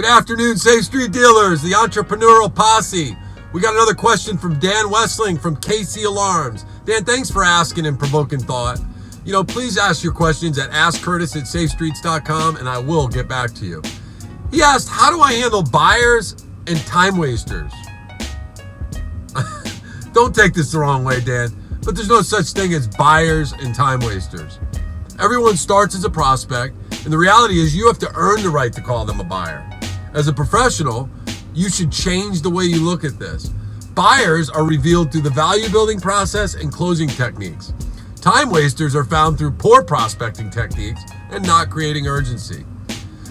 Good afternoon, Safe Street Dealers, the entrepreneurial posse. We got another question from Dan Westling from KC Alarms. Dan, thanks for asking and provoking thought. Please ask your questions at askcurtis@safestreets.com and I will get back to you. He asked, how do I handle buyers and time wasters? Don't take this the wrong way, Dan, but there's no such thing as buyers and time wasters. Everyone starts as a prospect, and the reality is you have to earn the right to call them a buyer. As a professional, you should change the way you look at this. Buyers are revealed through the value building process and closing techniques. Time wasters are found through poor prospecting techniques and not creating urgency.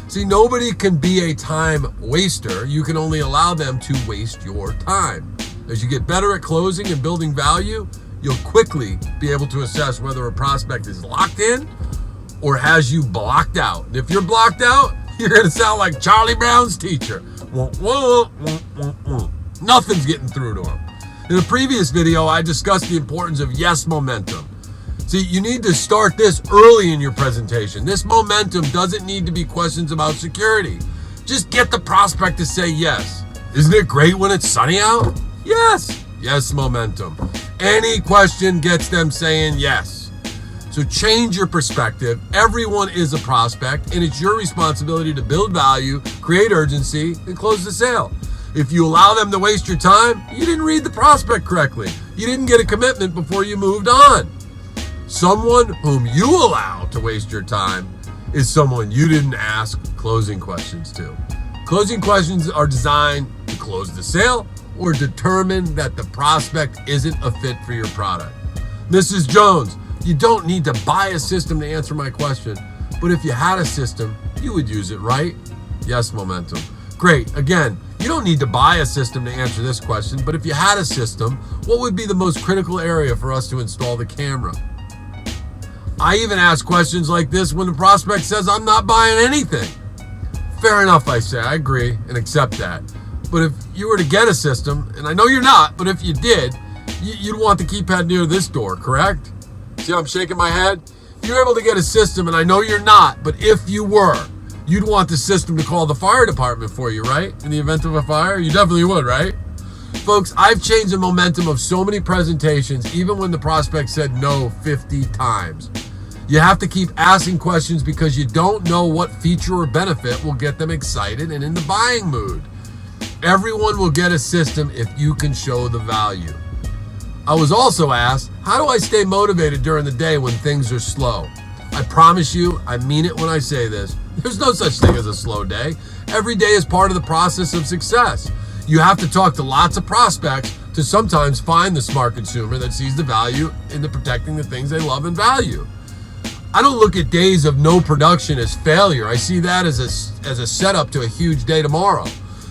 See, nobody can be a time waster. You can only allow them to waste your time. As you get better at closing and building value, you'll quickly be able to assess whether a prospect is locked in or has you blocked out. And if you're blocked out, you're going to sound like Charlie Brown's teacher. Nothing's getting through to him. In a previous video, I discussed the importance of yes momentum. See, you need to start this early in your presentation. This momentum doesn't need to be questions about security. Just get the prospect to say yes. Isn't it great when it's sunny out? Yes. Yes, momentum. Any question gets them saying yes. So change your perspective. Everyone is a prospect, and it's your responsibility to build value, create urgency, and close the sale. If you allow them to waste your time, you didn't read the prospect correctly. You didn't get a commitment before you moved on. Someone whom you allow to waste your time is someone you didn't ask closing questions to. Closing questions are designed to close the sale or determine that the prospect isn't a fit for your product. Mrs. Jones, you don't need to buy a system to answer my question, but if you had a system, you would use it, right? Yes, momentum. Great. Again, you don't need to buy a system to answer this question, but if you had a system, what would be the most critical area for us to install the camera? I even ask questions like this when the prospect says, I'm not buying anything. Fair enough, I say. I agree and accept that. But if you were to get a system, and I know you're not, but if you did, you'd want the keypad near this door, correct? See how I'm shaking my head? You're able to get a system, and I know you're not, but if you were, you'd want the system to call the fire department for you, right? In the event of a fire, you definitely would, right? Folks, I've changed the momentum of so many presentations, even when the prospect said no 50 times. You have to keep asking questions because you don't know what feature or benefit will get them excited and in the buying mood. Everyone will get a system if you can show the value. I was also asked, how do I stay motivated during the day when things are slow? I promise you, I mean it when I say this. There's no such thing as a slow day. Every day is part of the process of success. You have to talk to lots of prospects to sometimes find the smart consumer that sees the value in protecting the things they love and value. I don't look at days of no production as failure. I see that as a setup to a huge day tomorrow.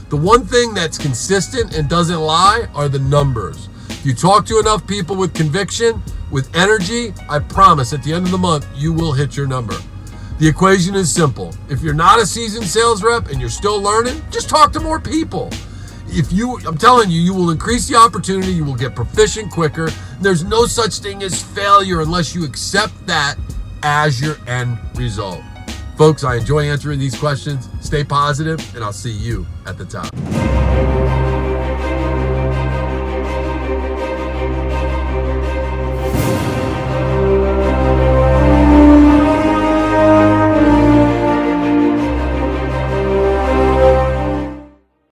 The one thing that's consistent and doesn't lie are the numbers. If you talk to enough people with conviction, with energy, I promise at the end of the month, you will hit your number. The equation is simple. If you're not a seasoned sales rep and you're still learning, just talk to more people. I'm telling you, you will increase the opportunity, you will get proficient quicker. There's no such thing as failure unless you accept that as your end result. Folks, I enjoy answering these questions. Stay positive, and I'll see you at the top.